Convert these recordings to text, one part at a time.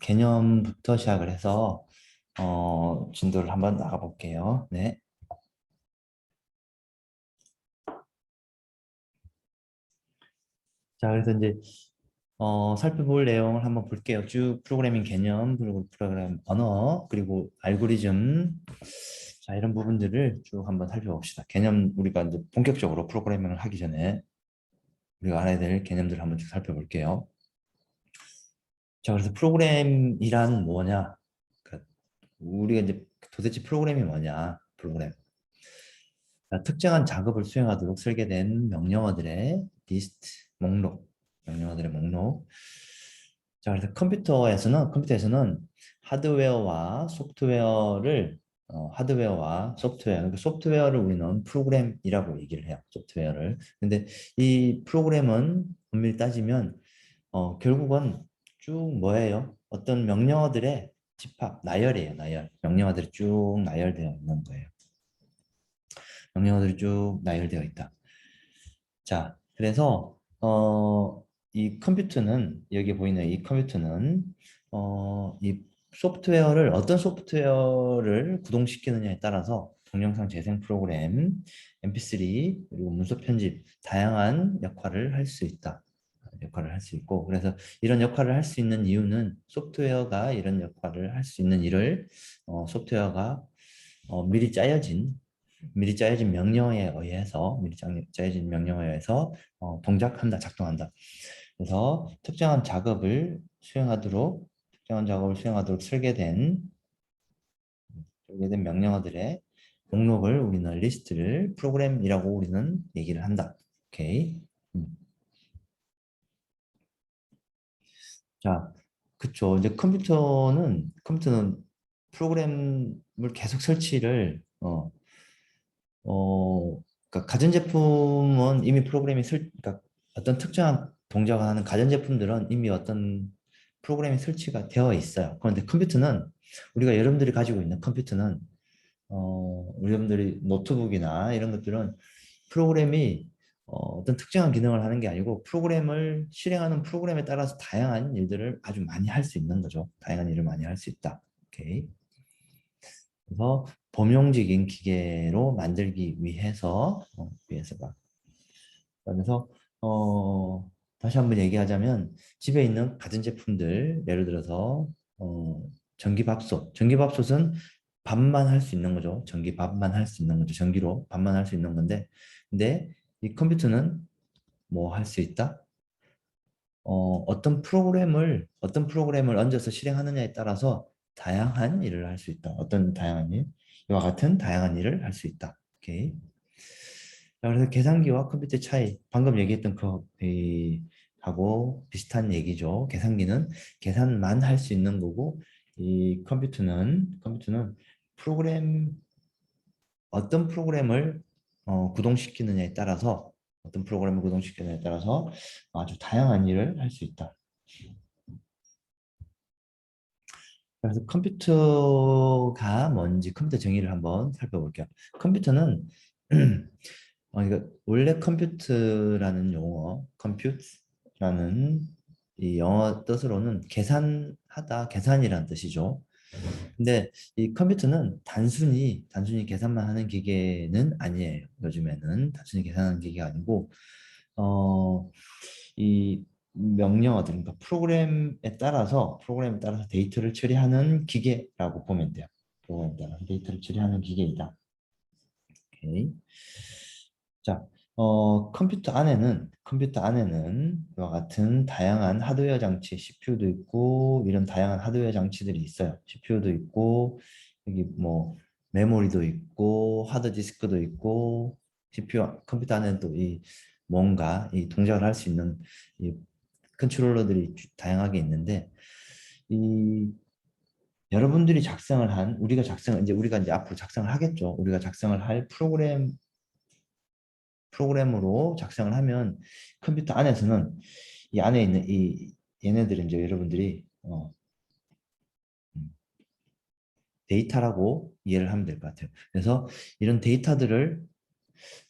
개념부터 시작을 해서 진도를 한번 나가 볼게요. 네. 자, 그래서 이제 살펴볼 내용을 한번 볼게요. 쭉 프로그래밍 개념, 그리고 프로그램 언어, 그리고 알고리즘. 자, 이런 부분들을 쭉 한번 살펴봅시다. 개념, 우리가 이제 본격적으로 프로그래밍을 하기 전에 우리가 알아야 될 개념들을 한번 쭉 살펴볼게요. 자, 그래서 프로그램이란 뭐냐? 그러니까 우리가 이제 도대체 프로그램이 뭐냐? 프로그램. 자, 특정한 작업을 수행하도록 설계된 명령어들의 리스트, 목록, 명령어들의 목록. 자, 그래서 컴퓨터에서는 하드웨어와 소프트웨어, 그러니까 소프트웨어를 우리는 프로그램이라고 얘기를 해요. 소프트웨어를. 근데 이 프로그램은 엄밀히 따지면 결국은 쭉 뭐예요? 어떤 명령어들의 집합, 나열이에요, 나열. 명령어들이 쭉 나열되어 있는 거예요. 명령어들이 쭉 나열되어 있다. 자, 그래서 이 컴퓨터는 여기 보이는 이 컴퓨터는 이 소프트웨어를 어떤 소프트웨어를 구동시키느냐에 따라서 동영상 재생 프로그램, MP3 그리고 문서 편집 다양한 역할을 할 수 있다. 역할을 할 수 있고 그래서 이런 역할을 할 수 있는 이유는 소프트웨어가 이런 역할을 할 수 있는 일을 소프트웨어가 미리 짜여진 명령어에 의해서 짜여진 명령어에 의해서 동작한다, 작동한다. 그래서 특정한 작업을 수행하도록 설계된 명령어들의 목록을 우리는 리스트를 프로그램이라고 우리는 얘기를 한다. 오케이. 자, 그쵸. 이제 컴퓨터는 프로그램을 계속 설치를 그러니까 가전제품은 이미 그러니까 어떤 특정한 동작을 하는 가전제품들은 이미 어떤 프로그램이 설치가 되어 있어요. 그런데 여러분들이 가지고 있는 컴퓨터는, 여러분들이 노트북이나 이런 것들은 프로그램이 어떤 특정한 기능을 하는 게 아니고 프로그램을 실행하는 프로그램에 따라서 다양한 일들을 아주 많이 할 수 있는 거죠. 다양한 일을 많이 할 수 있다. 오케이. 그래서 범용적인 기계로 만들기 위해서가 그래서 다시 한번 얘기하자면 집에 있는 가전제품들 예를 들어서 전기밥솥은 밥만 할 수 있는 거죠. 전기밥만 할 수 있는 거죠. 전기로 밥만 할 수 있는 건데 근데 이 컴퓨터는 뭐 할 수 있다? 어떤 프로그램을 얹어서 실행하느냐에 따라서 다양한 일을 할 수 있다. 어떤 다양한 일? 이와 같은 다양한 일을 할 수 있다. 오케이. 자, 그래서 계산기와 컴퓨터의 차이, 방금 얘기했던 하고 비슷한 얘기죠. 계산기는 계산만 할 수 있는 거고, 이 컴퓨터는 프로그램, 어떤 프로그램을 구동시키느냐에 따라서 아주 다양한 일을 할 수 있다. 그래서 컴퓨터 정의를 한번 살펴볼게요. 컴퓨터는 이거 원래 컴퓨트라는 용어, 컴퓨트라는 이 영어 뜻으로는 계산이라는 뜻이죠. 근데 이 컴퓨터는 단순히 계산만 하는 기계는 아니에요. 요즘에는 단순히 계산하는 기계가 아니고 어, 이 그러니까 프로그램에 따라서 데이터를 처리하는 기계라고 보면 돼요. 프로그램에 따라서 데이터를 처리하는 기계이다. 오케이. 자, 컴퓨터 안에는 이와 같은 다양한 하드웨어 장치, CPU도 있고 이런 다양한 하드웨어 장치들이 있어요. CPU도 있고 여기 뭐 메모리도 있고 하드디스크도 있고 컴퓨터 안에는 또 이 뭔가 이 동작을 할 수 있는 이 컨트롤러들이 다양하게 있는데 이 여러분들이 우리가 이제 앞으로 작성을 하겠죠. 우리가 작성을 할 프로그램으로 작성을 하면 컴퓨터 안에서는 이 안에 있는 얘네들은 이제 여러분들이 음, 데이터라고 이해를 하면 될 것 같아요. 그래서 이런 데이터들을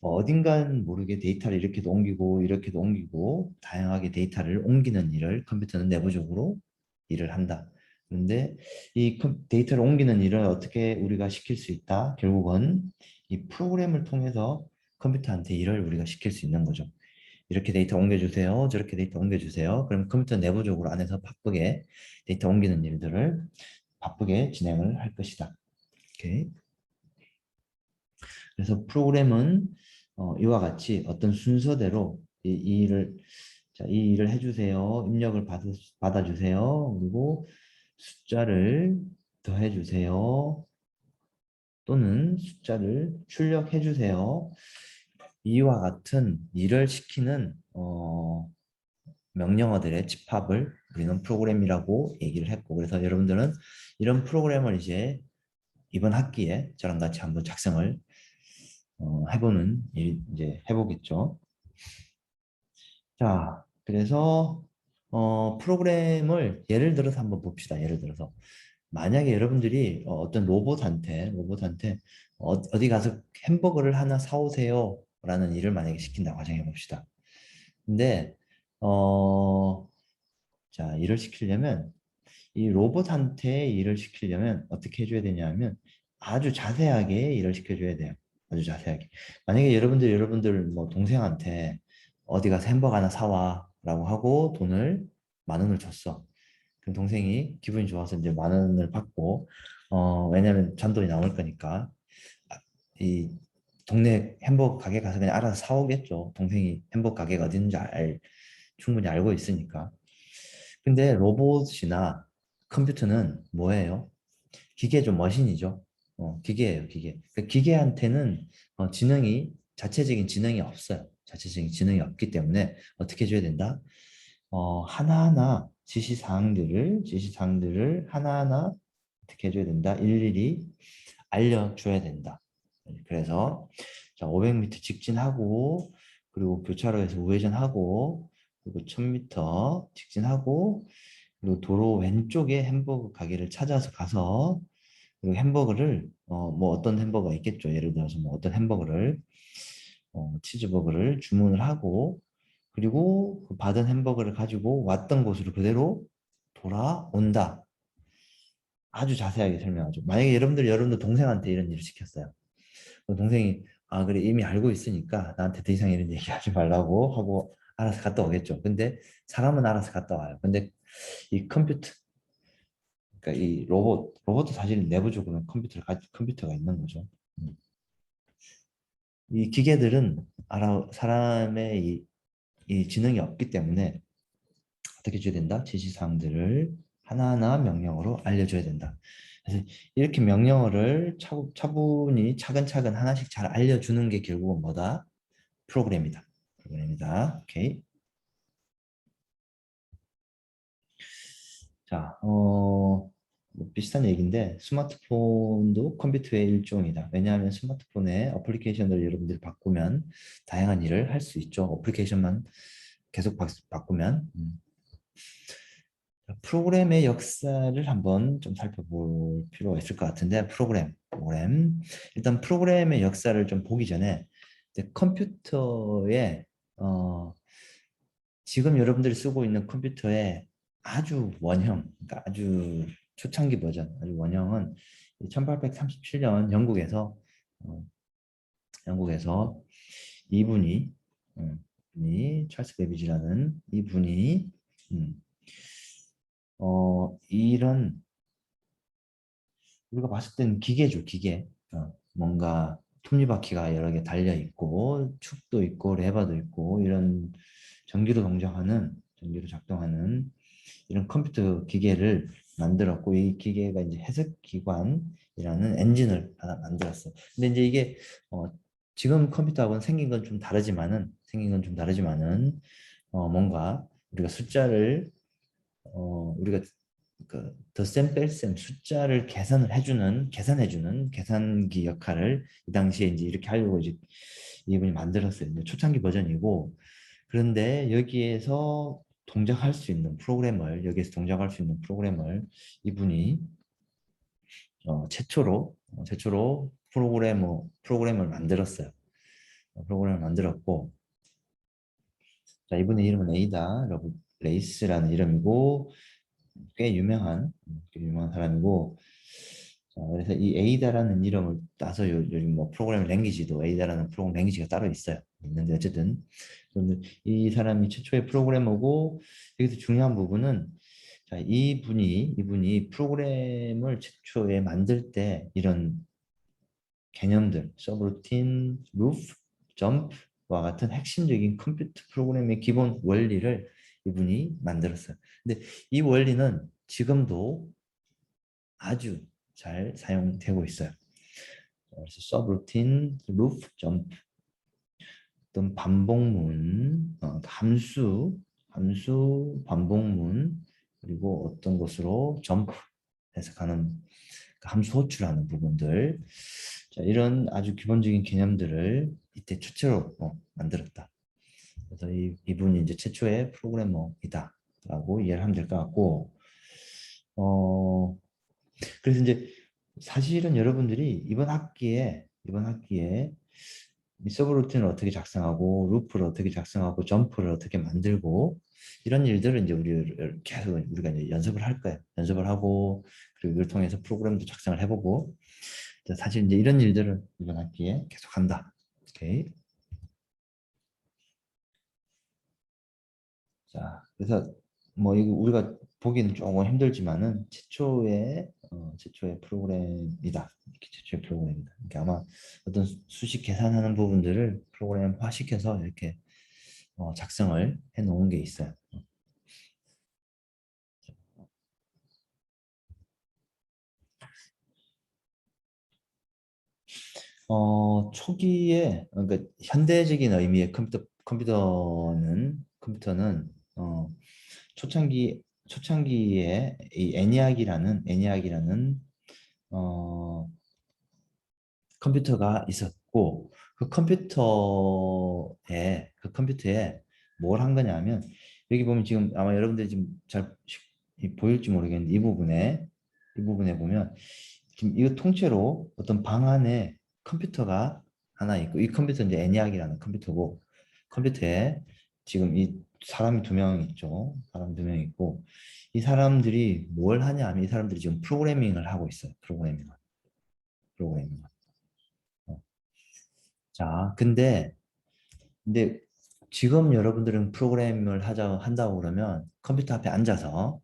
어딘간 모르게 데이터를 이렇게도 옮기고 다양하게 데이터를 옮기는 일을 컴퓨터는 내부적으로 일을 한다. 그런데 이 데이터를 옮기는 일을 어떻게 우리가 시킬 수 있다? 결국은 이 프로그램을 통해서 컴퓨터한테 일을 우리가 시킬 수 있는 거죠. 이렇게 데이터 옮겨주세요. 저렇게 데이터 옮겨주세요. 그럼 컴퓨터 내부적으로 안에서 바쁘게 데이터 옮기는 일들을 바쁘게 진행을 할 것이다. 오케이. 그래서 프로그램은 이와 같이 어떤 순서대로 이 일을 자, 이 일을 해주세요. 입력을 받아주세요. 그리고 숫자를 더해주세요. 또는 숫자를 출력해주세요. 이와 같은 일을 시키는 명령어들의 집합을 우리는 프로그램이라고 얘기를 했고, 그래서 여러분들은 이런 프로그램을 이제 이번 학기에 저랑 같이 한번 작성을 해보는 일 이제 해보겠죠. 자, 그래서 프로그램을 예를 들어서 한번 봅시다. 예를 들어서 만약에 여러분들이 어떤 로봇한테 어디 가서 햄버거를 하나 사오세요 라는 일을 만약에 시킨다고 가정해 봅시다. 근데 자, 일을 시키려면 이 로봇한테 일을 시키려면 어떻게 해줘야 되냐면 아주 자세하게 일을 시켜줘야 돼요. 아주 자세하게. 만약에 여러분들 뭐 동생한테 어디 가서 햄버거 하나 사와 라고 하고 돈을 10,000원을 줬어. 그럼 동생이 기분이 좋아서 이제 10,000원을 받고 왜냐면 잔돈이 나올 거니까 이 동네 햄버거 가게 가서 그냥 알아서 사오겠죠. 동생이 햄버거 가게가 어디 있는지 충분히 알고 있으니까. 근데 로봇이나 컴퓨터는 뭐예요? 기계죠, 머신이죠. 기계예요, 기계. 그 기계한테는 자체적인 지능이 없어요. 자체적인 지능이 없기 때문에 어떻게 해줘야 된다? 하나하나 지시사항들을 하나하나 어떻게 해줘야 된다? 일일이 알려줘야 된다. 그래서 자, 500m 직진하고 그리고 교차로에서 우회전하고 그리고 1000m 직진하고 그리고 도로 왼쪽에 햄버거 가게를 찾아서 가서 그리고 햄버거를 뭐 어떤 햄버거가 있겠죠. 예를 들어서 뭐 어떤 햄버거를 치즈버거를 주문을 하고 그리고 그 받은 햄버거를 가지고 왔던 곳으로 그대로 돌아온다. 아주 자세하게 설명하죠. 만약에 여러분들 동생한테 이런 일을 시켰어요. 그럼 동생이 아 그래 이미 알고 있으니까 나한테 더 이상 이런 얘기하지 말라고 하고 알아서 갔다 오겠죠. 근데 사람은 알아서 갔다 와요. 근데 이 그러니까 이 로봇도 사실 내부적으로는 컴퓨터가 있는 거죠. 음. 이 기계들은 사람의 이 지능이 없기 때문에 어떻게 줘야 된다? 지시사항들을 하나하나 명령어로 알려줘야 된다. 그래서 이렇게 명령어를 차분히 차근차근 하나씩 잘 알려주는 게 결국은 뭐다? 프로그램이다. 프로그램이다. 오케이. 자, 뭐 비슷한 얘기인데 스마트폰도 컴퓨터의 일종이다. 왜냐하면 스마트폰의 어플리케이션을 여러분들이 바꾸면 다양한 일을 할 수 있죠. 어플리케이션만 계속 바꾸면. 프로그램의 역사를 한번 좀 살펴볼 필요가 있을 것 같은데 프로그램. 일단 프로그램의 역사를 좀 보기 전에 이제 컴퓨터의 지금 여러분들이 쓰고 있는 컴퓨터의 아주 그러니까 아주 초창기 버전, 아주 원형은 1837년 어, 영국에서 이분이, 찰스 베비지라는 이분이, 음, 이런 우리가 봤을 때는 기계죠, 기계. 뭔가 톱니바퀴가 여러 개 달려 있고 축도 있고 레버도 있고 이런 전기로 작동하는 이런 컴퓨터 기계를 만들었고 이 기계가 이제 해석기관이라는 엔진을 하나 만들었어요. 근데 이제 이게 어, 지금 컴퓨터하고는 생긴 건 좀 다르지만은 뭔가 우리가 그 덧셈 뺄셈 숫자를 계산해주는 계산기 역할을 이 당시에 이제 이렇게 하려고 이제 이분이 만들었어요. 이제 초창기 버전이고 그런데 여기에서 동작할 수 있는 프로그램을 이분이 최초로 프로그램을 만들었어요. 프로그램을 만들었고 자, 이분의 이름은 에이다 러브레이스라는 이름이고 꽤 되게 유명한 사람이고, 자, 그래서 이 에이다라는 이름을 따서 요즘 뭐 프로그래밍 랭귀지도 에이다라는 프로그래밍 랭귀지가 따로 있어요. 있는데 어쨌든 그런데 이 사람이 최초의 프로그래머고, 여기서 중요한 부분은, 자, 이분이 프로그램을 최초에 만들 때 이런 개념들, 서브루틴, 루프, 점프와 같은 핵심적인 컴퓨터 프로그램의 기본 원리를 이분이 만들었어요. 근데 이 원리는 지금도 아주 잘 사용되고 있어요. 그래서 서브루틴, 루프, 점프, 어떤 반복문, 함수, 반복문, 그리고 어떤 것으로 점프해서 가는 함수 호출하는 부분들, 자, 이런 아주 기본적인 개념들을 이때 최초로 만들었다. 그래서 이분이 이제 최초의 프로그래머이다라고 이해를 하면 될 것 같고, 어, 그래서 이제 사실은 여러분들이 이번 학기에 이 서브루틴을 어떻게 작성하고 루프를 어떻게 작성하고 점프를 어떻게 만들고 이런 일들을 이제 계속 우리가 이제 연습을 할 거예요. 연습을 하고 그리고 이걸 통해서 프로그램도 작성을 해보고 사실 이제 이런 일들을 이번 학기에 계속 한다. 오케이. 자, 그래서 뭐 이거 우리가 보기는 조금 힘들지만은 최초의 프로그램이다. 이렇게 최초의 프로그램이다. 이게 아마 어떤 수식 계산하는 부분들을 프로그램화시켜서 이렇게 작성을 해 놓은 게 있어요. 초기에 그러니까 현대적인 의미의 컴퓨터는 초창기에 이 애니악이라는 어, 컴퓨터가 있었고 그 컴퓨터에 뭘 한 거냐면 여기 보면 지금 아마 여러분들이 지금 잘 보일지 모르겠는데 이 부분에 보면 지금 이거 통째로 어떤 방 안에 컴퓨터가 하나 있고 이 컴퓨터는 이제 애니악이라는 컴퓨터고 컴퓨터에 지금 이 사람이 두 명 있죠. 사람 두 명 있고 이 사람들이 뭘 하냐 하면 이 사람들이 지금 프로그래밍을 하고 있어요. 프로그래밍을. 어. 자, 근데 지금 여러분들은 프로그램을 한다고 그러면 컴퓨터 앞에 앉아서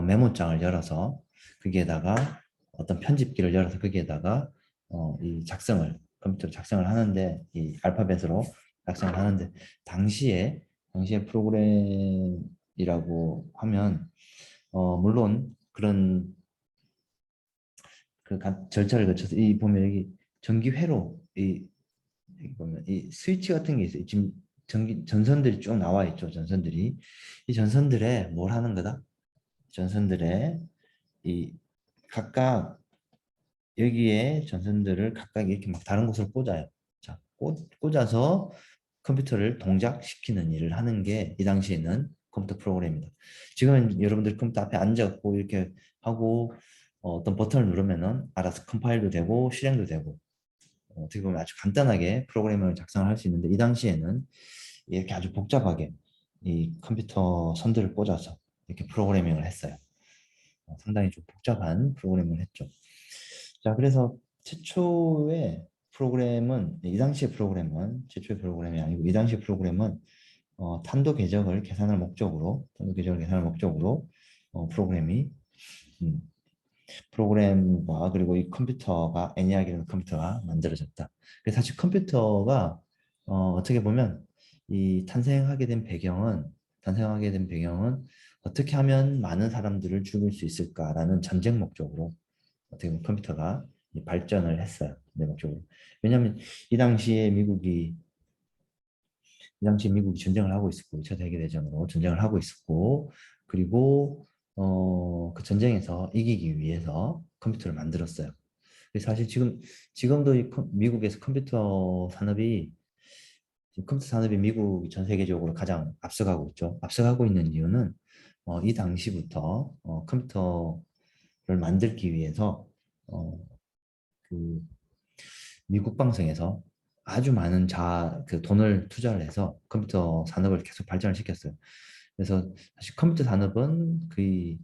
메모장을 열어서 거기에다가 어떤 편집기를 열어서 거기에다가 이 컴퓨터로 작성을 하는데 이 알파벳으로 작성을 하는데 당시에 프로그램이라고 하면 물론 그런 절차를 거쳐서 이 보면 여기 전기회로 여기 보면 이 스위치 같은 게 있어요. 지금 전선들이 쭉 나와 있죠. 전선들이 이 전선들에 뭘 하는 거다? 전선들에 이 각각 여기에 전선들을 각각 이렇게 막 다른 곳으로 꽂아요. 자, 꽂아서 컴퓨터를 동작시키는 일을 하는 게 이 당시에는 컴퓨터 프로그램입니다. 지금은 여러분들 컴퓨터 앞에 앉아갖고 이렇게 하고 어떤 버튼을 누르면은 알아서 컴파일도 되고 실행도 되고 어떻게 보면 아주 간단하게 프로그램을 작성을 할 수 있는데 이 당시에는 이렇게 아주 복잡하게 이 컴퓨터 선들을 꽂아서 이렇게 프로그래밍을 했어요. 상당히 좀 복잡한 프로그램을 했죠. 자, 그래서 최초의 프로그램이 아니고 이 당시의 프로그램은 탄도 계적을 계산할 목적으로 프로그램이 음, 프로그램과 그리고 이 컴퓨터가 애니악이라는 컴퓨터가 만들어졌다. 그래서 사실 컴퓨터가 어떻게 보면 이 탄생하게 된 배경은 어떻게 하면 많은 사람들을 죽일 수 있을까라는 전쟁 목적으로 어떻게 보면 컴퓨터가 이 발전을 했어요. 전쟁 목적으로. 왜냐하면 이 당시에 미국이 전쟁을 하고 있었고 2차 세계대전으로 전쟁을 하고 있었고 그리고 그 전쟁에서 이기기 위해서 컴퓨터를 만들었어요. 그래서 사실 지금도 미국에서 컴퓨터 산업이 미국이 전 세계적으로 가장 앞서가고 있죠. 앞서가고 있는 이유는 이 당시부터 컴퓨터를 만들기 위해서 어, 그 미국 방송에서 아주 많은 그 돈을 투자를 해서 컴퓨터 산업을 계속 발전을 시켰어요. 그래서 사실 컴퓨터 산업은 거의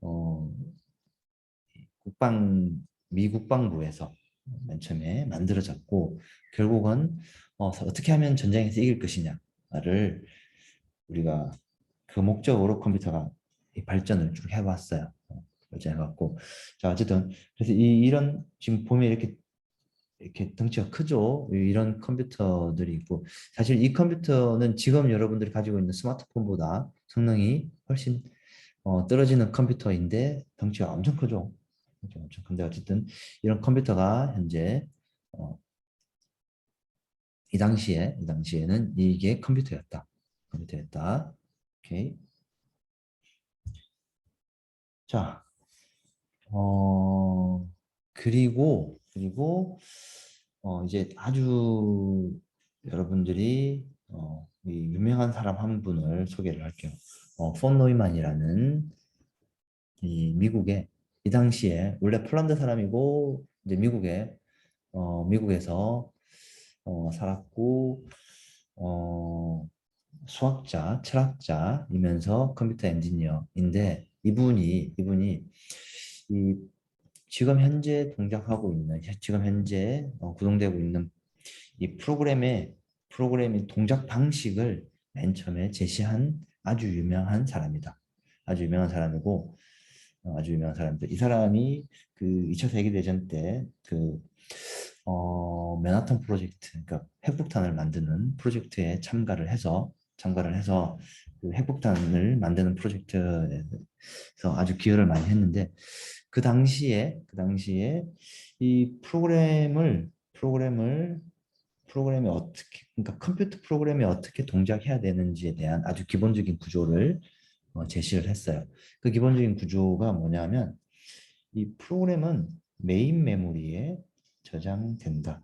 어, 미 국방부에서 맨 처음에 만들어졌고 결국은 어떻게 하면 전쟁에서 이길 것이냐를 우리가 그 목적으로 컴퓨터가 이 발전을 쭉 해왔어요. 발전해왔고 자 어쨌든 그래서 이런 지금 보면 이렇게 덩치가 크죠. 이런 컴퓨터들이 있고 사실 이 컴퓨터는 지금 여러분들이 가지고 있는 스마트폰보다 성능이 훨씬 떨어지는 컴퓨터인데 덩치가 엄청 크죠. 엄청 큰데 어쨌든 이런 컴퓨터가 현재 어, 이 당시에는 이게 컴퓨터였다. 컴퓨터였다. 오케이. 자, 어, 그리고 이제 아주 여러분들이 이 유명한 사람 한 분을 소개를 할게요. 폰 노이만이라는 이 미국의 이 당시에 원래 폴란드 사람이고 이제 미국에서 살았고 수학자, 철학자이면서 컴퓨터 엔지니어인데 이분이 이 지금 현재 동작하고 있는 지금 현재 구동되고 있는 이 프로그램의 동작 방식을 맨 처음에 제시한 아주 유명한 사람이다. 아주 유명한 사람이고 아주 유명한 사람인데 이 사람이 그 2차 세계대전 때 그 맨하탄 프로젝트 그러니까 핵폭탄을 만드는 프로젝트에 참가를 해서 그 핵폭탄을 만드는 프로젝트에서 아주 기여를 많이 했는데 그 당시에 이 프로그램이 어떻게 그러니까 컴퓨터 프로그램이 어떻게 동작해야 되는지에 대한 아주 기본적인 구조를 제시를 했어요. 그 기본적인 구조가 뭐냐면 이 프로그램은 메인 메모리에 저장된다.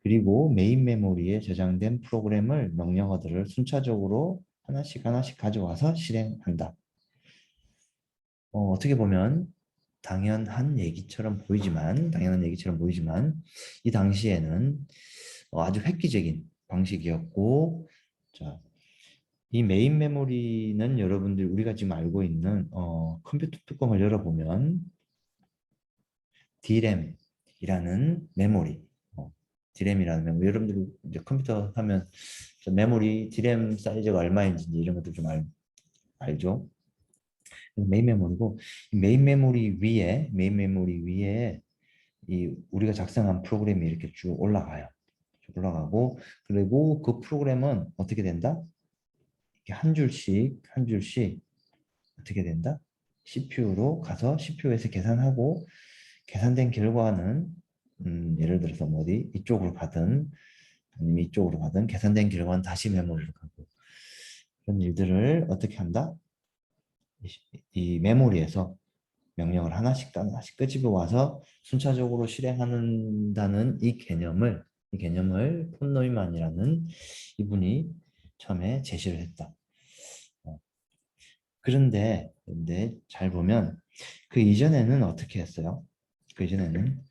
그리고 메인 메모리에 저장된 프로그램을 명령어들을 순차적으로 하나씩 하나씩 가져와서 실행한다. 어떻게 보면 당연한 얘기처럼 보이지만 이 당시에는 아주 획기적인 방식이었고 자, 이 메인 메모리는 여러분들 우리가 지금 알고 있는 컴퓨터 뚜껑을 열어보면 D램이라는 메모리 D램이라는 메모리 여러분들 이제 컴퓨터 하면 메모리 D램 사이즈가 얼마인지 이런 것도 좀 알죠? 메인 메모리고 메인 메모리 위에 이 우리가 작성한 프로그램이 이렇게 쭉 올라가요. 쭉 올라가고 그리고 그 프로그램은 어떻게 된다? 이렇게 한 줄씩 어떻게 된다? CPU로 가서 CPU에서 계산하고 계산된 결과는 예를 들어서 뭐 어디 이쪽으로 가든 아니면 이쪽으로 가든 계산된 결과는 다시 메모리로 가고 그런 일들을 어떻게 한다? 이 메모리에서 명령을 하나씩 끄집어 와서 순차적으로 실행한다는 이 개념을 폰 노이만이라는 이분이 처음에 제시를 했다. 그런데 잘 보면 그 이전에는 어떻게 했어요? 그 이전에는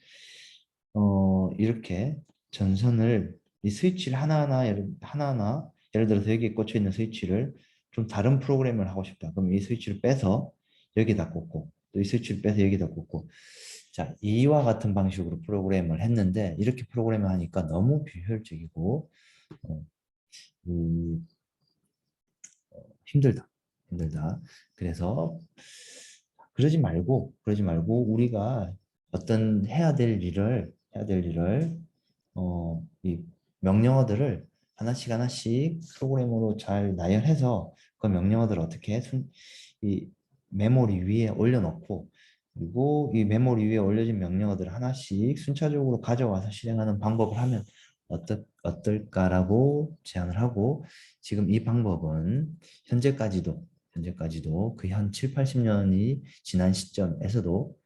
이렇게 전선을 이 스위치를 하나하나 예를 들어서 여기에 꽂혀 있는 스위치를 좀 다른 프로그램을 하고 싶다. 그럼 이 스위치를 빼서 여기다 꽂고 또 이 스위치를 빼서 여기다 꽂고 자 이와 같은 방식으로 프로그램을 했는데 이렇게 프로그램을 하니까 너무 비효율적이고 어, 음, 힘들다. 그래서 그러지 말고 우리가 어떤 해야 될 일을 이 명령어들을 하나씩 하나씩 프로그램으로 잘 나열해서 그 명령어들을 어떻게 이 메모리 위에 올려놓고 그리고 이 메모리 위에 올려진 명령어들을 하나씩 순차적으로 가져와서 실행하는 방법을 하면 어떨까라고 제안을 하고 지금 이 방법은 현재까지도 그 한 7, 80년이 지난 시점에서도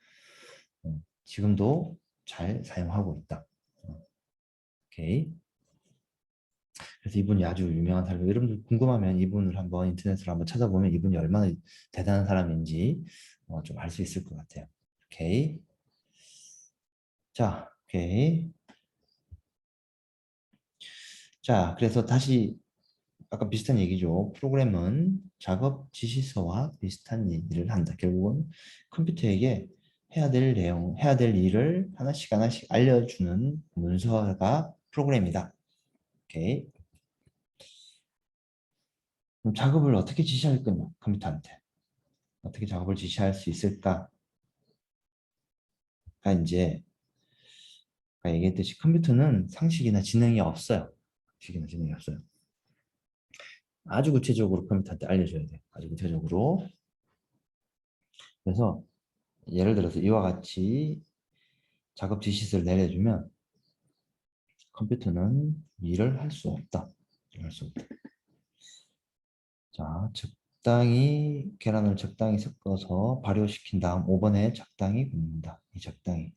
지금도 잘 사용하고 있다. 오케이. 그래서 이분이 아주 유명한 사람이에요. 여러분들 궁금하면 이분을 한번 인터넷으로 한번 찾아보면 이분이 얼마나 대단한 사람인지 좀 알 수 있을 것 같아요. 오케이. 자, 오케이. 자, 그래서 다시 아까 비슷한 얘기죠. 프로그램은 작업 지시서와 비슷한 일을 한다. 결국은 컴퓨터에게 해야 될 내용, 해야 될 일을 하나씩 하나씩 알려주는 문서가 프로그램이다. 오케이. 그럼 작업을 어떻게 지시할 거냐? 컴퓨터한테. 어떻게 작업을 지시할 수 있을까가 이제 아까 얘기했듯이 컴퓨터는 상식이나 지능이 없어요. 상식이나 지능이 없어요. 아주 구체적으로 컴퓨터한테 알려줘야 돼. 아주 구체적으로. 그래서 예를 들어서 이와 같이 작업 지시서를 내려주면 컴퓨터는 일을 할 수 없다. 할 수 없다. 자, 계란을 적당히 섞어서 발효시킨 다음 오븐에 적당히 굽는다. 이 적당히.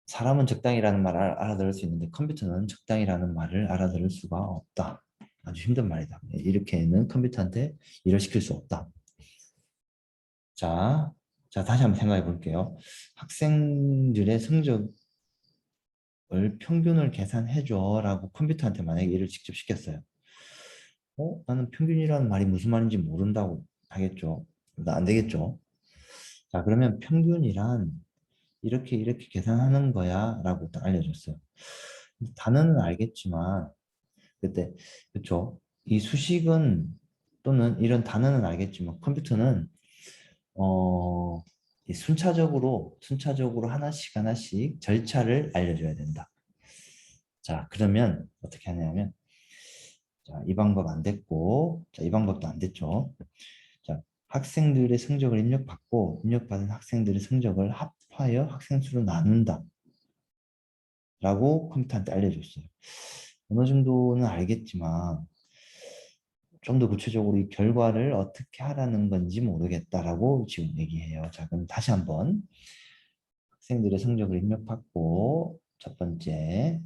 사람은 적당히라는 말을 알아들을 수 있는데 컴퓨터는 적당히라는 말을 알아들을 수가 없다. 아주 힘든 말이다. 이렇게는 컴퓨터한테 일을 시킬 수 없다. 자, 다시 한번 생각해 볼게요. 학생들의 성적을 평균을 계산해 줘라고 컴퓨터한테 만약에 일을 직접 시켰어요. 나는 평균이라는 말이 무슨 말인지 모른다고 하겠죠. 안 되겠죠. 자, 그러면 평균이란 이렇게 이렇게 계산하는 거야 라고 딱 알려줬어요. 단어는 알겠지만 그때 그쵸. 이 수식은 또는 이런 단어는 알겠지만 컴퓨터는 이 순차적으로 하나씩 하나씩 절차를 알려줘야 된다. 자, 그러면 어떻게 하냐면 자, 이 방법 안 됐고 자, 이 방법도 안 됐죠. 자, 학생들의 성적을 입력받고 입력받은 학생들의 성적을 합하여 학생 수로 나눈다. 라고 컴퓨터한테 알려줬어요. 어느 정도는 알겠지만 좀 더 구체적으로 이 결과를 어떻게 하라는 건지 모르겠다라고 지금 얘기해요. 자, 그럼 다시 한번 학생들의 성적을 입력받고 첫 번째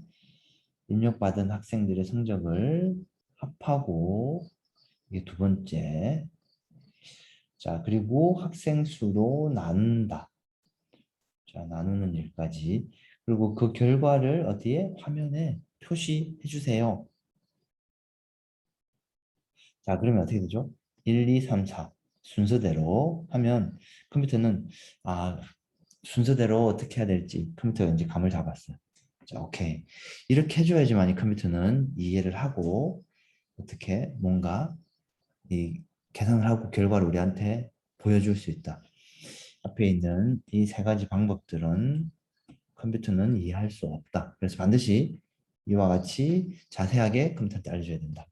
입력받은 학생들의 성적을 합하고 이게 두 번째 자, 그리고 학생 수로 나눈다. 자, 나누는 일까지. 그리고 그 결과를 어디에? 화면에 표시해 주세요. 자, 그러면 어떻게 되죠? 1, 2, 3, 4 순서대로 하면 컴퓨터는 순서대로 어떻게 해야 될지 컴퓨터가 이제 감을 잡았어요. 자, 오케이. 이렇게 해줘야지만 이 컴퓨터는 이해를 하고 어떻게 뭔가 이 계산을 하고 결과를 우리한테 보여줄 수 있다. 앞에 있는 이 세 가지 방법들은 컴퓨터는 이해할 수 없다. 그래서 반드시 이와 같이 자세하게 컴퓨터한테 알려줘야 된다.